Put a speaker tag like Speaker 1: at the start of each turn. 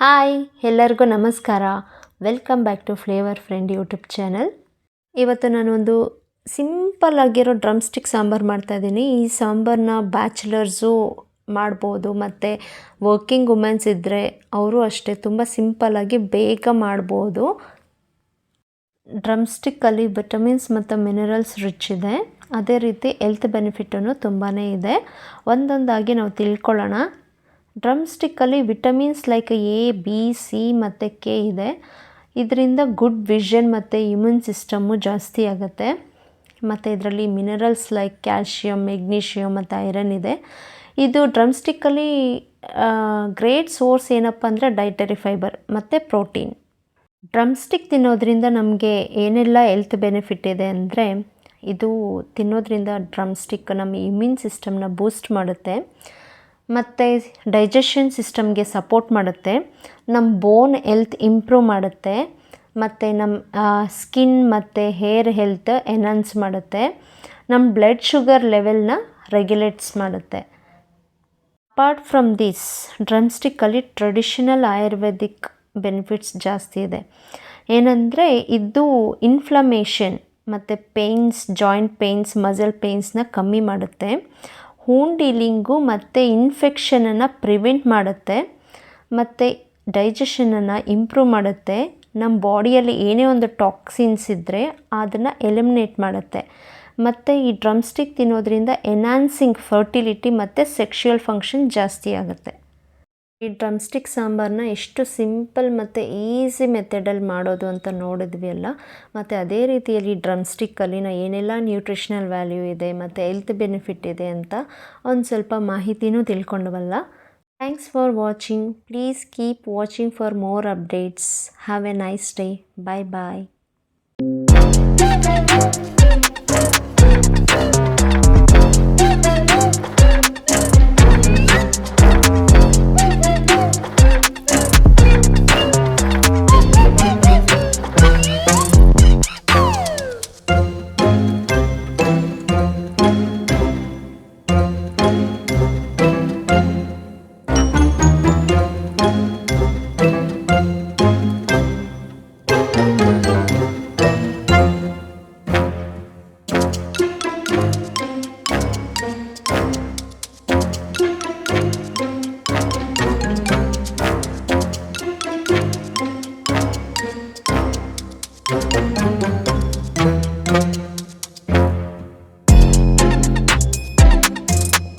Speaker 1: Hi ಎಲ್ಲರಿಗೂ ನಮಸ್ಕಾರ. Welcome back to flavour friend YouTube channel. ಇವತ್ತು ನಾನೊಂದು ಸಿಂಪಲ್ ಆಗಿರೋ ಡ್ರಮ್ ಸ್ಟಿಕ್ ಸಾಂಬಾರು ಮಾಡ್ತಾಯಿದ್ದೀನಿ. ಈ ಸಾಂಬಾರನ್ನ ಬ್ಯಾಚುಲರ್ಸು ಮಾಡ್ಬೋದು, ಮತ್ತು ವರ್ಕಿಂಗ್ ವುಮೆನ್ಸ್ ಇದ್ದರೆ ಅವರು ಅಷ್ಟೇ ತುಂಬ ಸಿಂಪಲ್ಲಾಗಿ ಬೇಗ ಮಾಡ್ಬೋದು. ಡ್ರಮ್ ಸ್ಟಿಕ್ಕಲ್ಲಿ ವಿಟಮಿನ್ಸ್ ಮತ್ತು ಮಿನರಲ್ಸ್ ರಿಚ್ ಇದೆ. ಅದೇ ರೀತಿ ಹೆಲ್ತ್ ಬೆನಿಫಿಟೂ ತುಂಬಾ ಇದೆ. ಒಂದೊಂದಾಗಿ ನಾವು ತಿಳ್ಕೊಳ್ಳೋಣ. ಡ್ರಮ್ ಸ್ಟಿಕ್ಕಲ್ಲಿ vitamins like A, B, C ಮತ್ತು ಕೆ ಇದೆ. ಇದರಿಂದ ಗುಡ್ ವಿಷನ್ ಮತ್ತು ಇಮ್ಯೂನ್ ಸಿಸ್ಟಮ್ಮು ಜಾಸ್ತಿ ಆಗುತ್ತೆ. ಮತ್ತು ಇದರಲ್ಲಿ ಮಿನರಲ್ಸ್ ಲೈಕ್ ಕ್ಯಾಲ್ಶಿಯಮ್, ಮೆಗ್ನೀಷಿಯಮ್ ಮತ್ತು ಐರನ್ ಇದೆ. ಇದು ಡ್ರಮ್ ಸ್ಟಿಕ್ಕಲ್ಲಿ ಗ್ರೇಟ್ ಸೋರ್ಸ್ ಏನಪ್ಪ ಅಂದರೆ ಡೈಟರಿ ಫೈಬರ್ ಮತ್ತು ಪ್ರೋಟೀನ್. ಡ್ರಮ್ ಸ್ಟಿಕ್ ತಿನ್ನೋದ್ರಿಂದ ನಮಗೆ ಏನೆಲ್ಲ ಹೆಲ್ತ್ ಬೆನಿಫಿಟ್ ಇದೆ ಅಂದರೆ, ಇದು ತಿನ್ನೋದ್ರಿಂದ ಡ್ರಮ್ ಸ್ಟಿಕ್ ನಮ್ಮ ಇಮ್ಯೂನ್ ಸಿಸ್ಟಮ್ನ ಬೂಸ್ಟ್ ಮಾಡುತ್ತೆ, ಮತ್ತು ಡೈಜೆಷನ್ ಸಿಸ್ಟಮ್ಗೆ ಸಪೋರ್ಟ್ ಮಾಡುತ್ತೆ, ನಮ್ಮ ಬೋನ್ ಹೆಲ್ತ್ ಇಂಪ್ರೂವ್ ಮಾಡುತ್ತೆ, ಮತ್ತು ನಮ್ಮ ಸ್ಕಿನ್ ಮತ್ತು ಹೇರ್ ಹೆಲ್ತ್ ಎನ್ಹಾನ್ಸ್ ಮಾಡುತ್ತೆ, ನಮ್ಮ ಬ್ಲಡ್ ಶುಗರ್ ಲೆವೆಲ್ನ ರೆಗ್ಯುಲೇಟ್ಸ್ ಮಾಡುತ್ತೆ. ಅಪಾರ್ಟ್ ಫ್ರಮ್ ದಿಸ್, ಡ್ರಮ್ ಸ್ಟಿಕ್ಕಲ್ಲಿ ಟ್ರೆಡಿಷನಲ್ ಆಯುರ್ವೇದಿಕ್ ಬೆನಿಫಿಟ್ಸ್ ಜಾಸ್ತಿ ಇದೆ. ಏನಂದರೆ ಇದು ಇನ್ಫ್ಲಮೇಷನ್ ಮತ್ತು ಪೇಯ್ನ್ಸ್, ಜಾಯಿಂಟ್ ಪೇಯ್ನ್ಸ್, ಮಸಲ್ ಪೇಯ್ನ್ಸ್ನ ಕಮ್ಮಿ ಮಾಡುತ್ತೆ, ವೂಂಡ್ ಹೀಲಿಂಗು ಮತ್ತು ಇನ್ಫೆಕ್ಷನನ್ನು ಪ್ರಿವೆಂಟ್ ಮಾಡುತ್ತೆ, ಮತ್ತು ಡೈಜೆಷನನ್ನು ಇಂಪ್ರೂವ್ ಮಾಡುತ್ತೆ, ನಮ್ಮ ಬಾಡಿಯಲ್ಲಿ ಏನೇ ಒಂದು ಟಾಕ್ಸಿನ್ಸ್ ಇದ್ದರೆ ಅದನ್ನು ಎಲಿಮಿನೇಟ್ ಮಾಡುತ್ತೆ, ಮತ್ತು ಈ ಡ್ರಮ್ ಸ್ಟಿಕ್ ತಿನ್ನೋದ್ರಿಂದ ಎನ್ಹಾನ್ಸಿಂಗ್ ಫರ್ಟಿಲಿಟಿ ಮತ್ತು ಸೆಕ್ಷುವಲ್ ಫಂಕ್ಷನ್ ಜಾಸ್ತಿ ಆಗುತ್ತೆ. ಈ ಡ್ರಮ್ ಸ್ಟಿಕ್ ಸಾಂಬಾರನ್ನ ಎಷ್ಟು ಸಿಂಪಲ್ ಮತ್ತು ಈಸಿ ಮೆಥಡಲ್ಲಿ ಮಾಡೋದು ಅಂತ ನೋಡಿದ್ವಿ ಅಲ್ಲ. ಮತ್ತು ಅದೇ ರೀತಿಯಲ್ಲಿ ಡ್ರಮ್ ಸ್ಟಿಕ್ಕಲ್ಲಿ ಏನೆಲ್ಲ ನ್ಯೂಟ್ರಿಷನಲ್ ವ್ಯಾಲ್ಯೂ ಇದೆ ಮತ್ತು ಹೆಲ್ತ್ ಬೆನಿಫಿಟ್ ಇದೆ ಅಂತ ಒಂದು ಸ್ವಲ್ಪ ಮಾಹಿತಿನೂ ತಿಳ್ಕೊಂಡವಲ್ಲ. Thanks for watching. Please keep watching for more updates. Have a nice day. Bye bye.